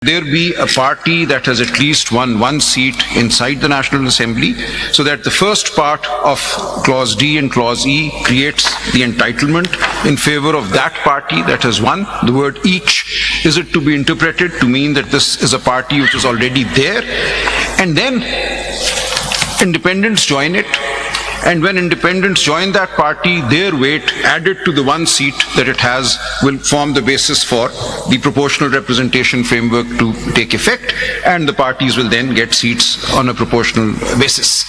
there be a party that has at least won one seat inside the National Assembly, so that the first part of Clause D and Clause E creates the entitlement in favor of that party that has won. The word each, is it to be interpreted to mean that this is a party which is already there, and then independents join it, and when independents join that party, their weight added to the one seat that it has will form the basis for the proportional representation framework to take effect, and the parties will then get seats on a proportional basis.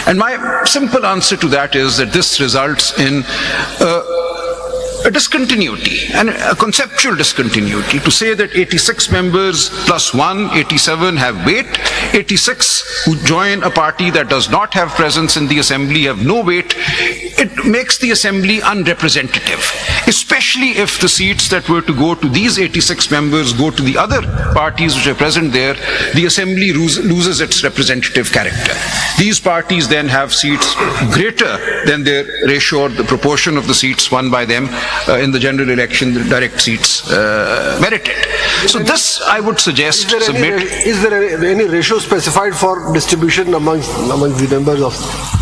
And my simple answer to that is that this results in a discontinuity, and a conceptual discontinuity, to say that 86 members plus 1, 87 have weight, 86 who join a party that does not have presence in the assembly have no weight. It makes the assembly unrepresentative, especially if the seats that were to go to these 86 members go to the other parties which are present there. The assembly loses its representative character. These parties then have seats greater than their ratio or the proportion of the seats won by them in the general election, the direct seats merited. So this, I would suggest, is there any ratio specified for distribution among the members of?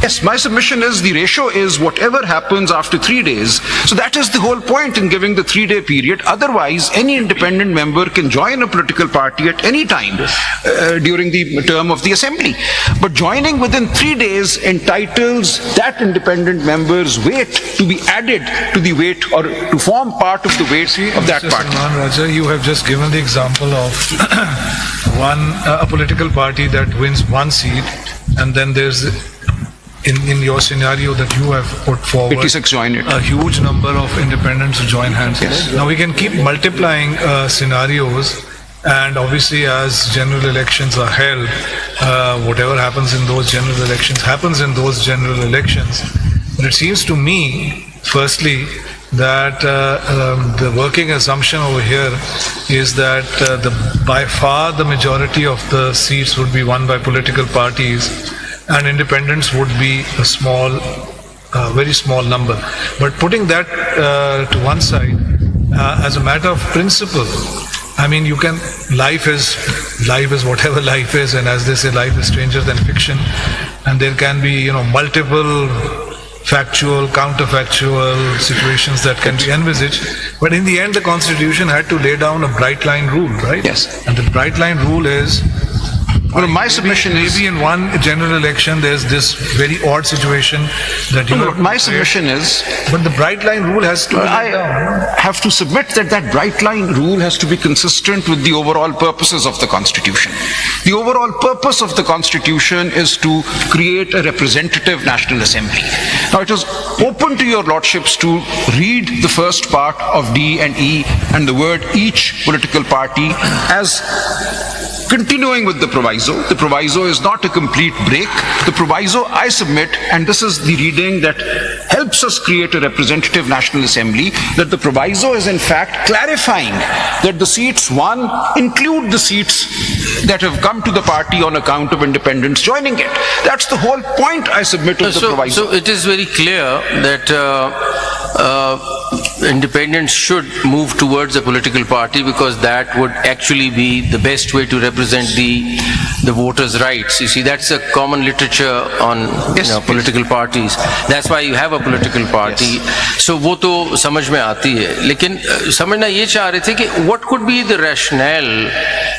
Yes, my submission is the ratio is whatever happens after 3 days. So that is the whole point in giving the 3-day period. Otherwise, any independent member can join a political party at any time during the term of the assembly. But joining within 3 days entitles that independent member's weight to be added to the weight or to form part of the weight of that Mr. party. Salman Raja, you have just given the example of a political party that wins one seat, and then there's in your scenario that you have put forward, 86 join it. a huge number of independents who join hands. Yes. Now we can keep multiplying scenarios, and obviously as general elections are held, whatever happens in those general elections happens in those general elections. But it seems to me, firstly, that the working assumption over here is that by far the majority of the seats would be won by political parties, and independents would be a small, very small number. But putting that to one side, as a matter of principle, I mean, life is whatever life is, and as they say, life is stranger than fiction, and there can be, multiple factual, counterfactual situations that can be envisaged. But in the end, the Constitution had to lay down a bright line rule, right? Yes. And the bright line rule is, Well, my submission is... maybe in one general election there's this very odd situation that you have... My submission is... But the bright line rule has to be laid down. I have to submit that that bright line rule has to be consistent with the overall purposes of the Constitution. The overall purpose of the Constitution is to create a representative National Assembly. Now, it is open to your lordships to read the first part of D and E and the word each political party as continuing with the proviso. The proviso is not a complete break. The proviso, I submit, and this is the reading that helps us create a representative National Assembly, that the proviso is in fact clarifying that the seats won include the seats that have come to the party on account of independents joining it. That's the whole point, I submit, of the proviso. So it is very clear that independents should move towards a political party, because that would actually be the best way to represent the voters' rights. You see, that's a common literature on political parties. That's why you have a political party. So वो तो समझ में आती है, लेकिन समझना ये चाह रहे थे कि what could be the rationale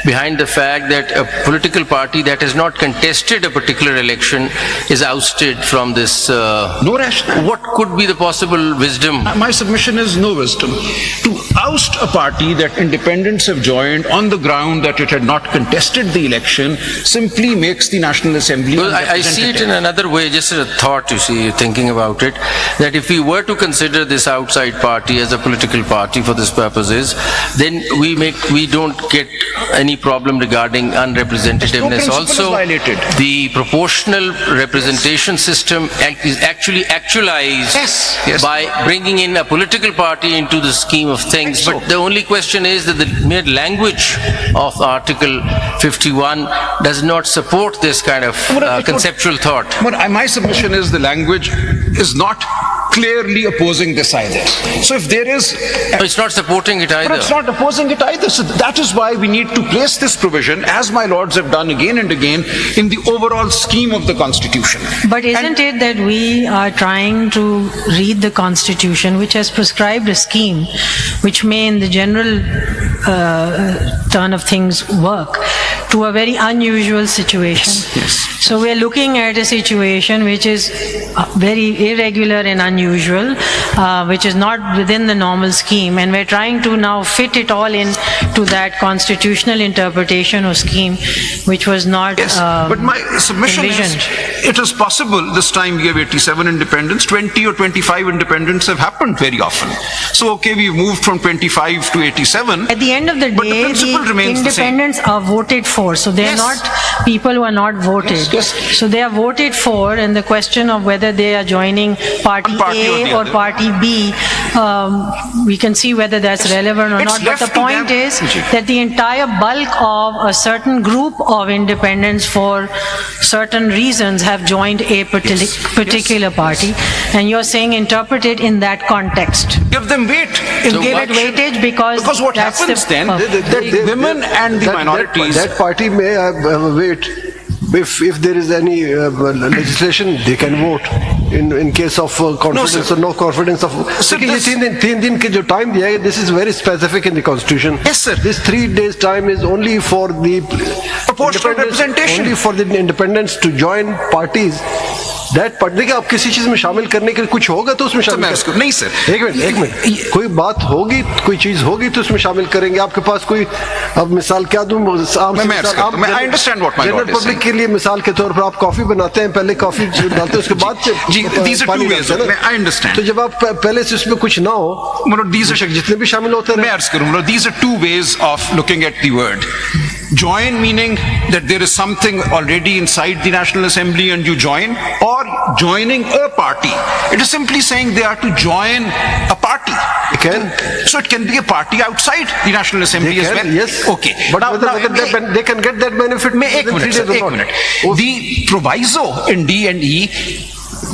behind the fact that a political party that has not contested a particular election is ousted from this? No rationale. What could be the possible wisdom? My submission is no wisdom. To oust a party that independents have joined on the ground that it had not contested the election simply makes the National Assembly Well, I see it in another way, just as a thought, you see, thinking about it, that if we were to consider this outside party as a political party for this purposes, then we don't get any problem regarding unrepresentativeness. Also, the proportional representation system is actually actualized by bringing in a political party into the scheme of things. But the only question is that the mere language of Article 51 does not support this kind of conceptual thought. But my submission is the language is not clearly opposing this either. So if there is, It's not supporting it but either. it's not opposing it either. So that is why we need to place this provision, as my lords have done again and again, in the overall scheme of the Constitution. But isn't it that we are trying to read the Constitution, which has prescribed a scheme which may in the general turn of things work, to a very unusual situation? So we are looking at a situation which is very irregular and unusual, which is not within the normal scheme, and we're trying to now fit it all in to that constitutional interpretation or scheme which was not Yes, but my submission envisioned. is, it is possible this time we have 87 independents, 20 or 25 independents have happened very often. So, okay, we've moved from 25 to 87. At the end of the But the day, principle remains the same. independents are voted for, so they are Yes. not people who are not voted. Yes, yes. So they are voted for, and the question of whether they are joining party One party or A the or other. party B, we can see whether that's relevant or It's not. But left the to point them. is that the entire bulk of a certain group of independents for certain reasons have joined a particular party, and you're saying interpret it in that context. Give them weight. Give it weightage because what that's happens the then, purpose. that women and the That- minorities. That party may have a weight. If there is any legislation, they can vote in case of confidence sir. or no confidence of. Sir, देखिए, ये this- 3 दिन के जो time दिया है, this is very specific in the constitution. Yes, sir. This 3 days time is only for the Proportional independents- representation. Only for the independents to join parties. That part देखिए, आप किसी चीज में शामिल करने के लिए कुछ होगा तो उसमें शामिल मैं करें। उसको- नहीं, सर। एक मिनट कोई बात होगी, कोई चीज होगी तो उसमें शामिल करेंगे। आपके पास कोई, अब मिसाल क्या दूं, आम मैं सी अर्ज मिसाल, करता हूं। आप मैं- I understand what my general lord is public saying. के लिए मिसाल के तौर पर आप कॉफी बनाते हैं, पहले कॉफी डालते हैं, उसके बाद से जी, these are पानी two ways डालते हैं of- ना। I understand. तो जब आप पहले से उसमें कुछ ना हो, मतलब these are- बेशक जितने भी शामिल होते मैं रहे, अर्ज करूंगा, these are two ways of looking at the word. Join meaning that there is something already inside the National Assembly and you join, or joining a party. It is simply saying they are to join a party. They can. So it can be a party outside the National Assembly they as well. can, yes. Okay. But Now- whether now- they can get that benefit मैं एक within 3 minute sir, days or एक not. Minute. The proviso in D and E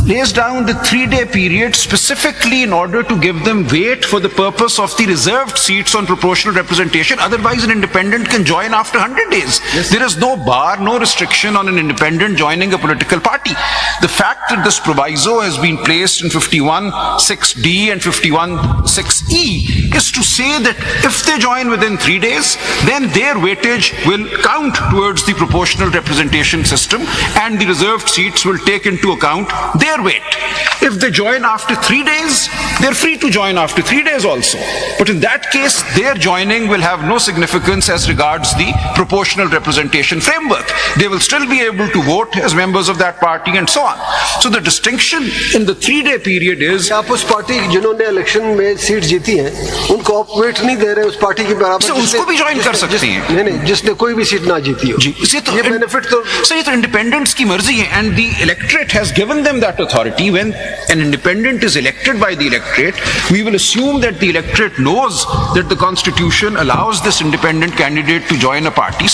lays down the 3-day period specifically in order to give them weight for the purpose of the reserved seats on proportional representation. Otherwise, an independent can join after 100 days. There is no bar, no restriction on an independent joining a political party. The fact that this proviso has been placed in 51(6)D and 51(6)E is to say that if they join within 3 days, then their weightage will count towards the proportional representation system, and the reserved seats will take into account their weight. If they join after 3 days, they're free to join after 3 days also. But in that case, their joining will have no significance as regards the proportional representation framework. They will still be able to vote as members of that party and so on. So the distinction in the 3-day period is, आप उस party जिन्होंने election में seat जीती है, उनको आप wait नहीं दे रहे उस पार्टी के बराबर। सर, उसको भी join कर सकते हैं। नहीं, जिसने कोई भी सीट ना जीती हो। ये बेनिफिट तो सर, ये तो इंडिपेंडेंट्स की मर्जी है, and the electorate has given them that authority. When an independent is elected by the electorate, we will assume that the electorate knows that the Constitution allows this independent candidate to join a party.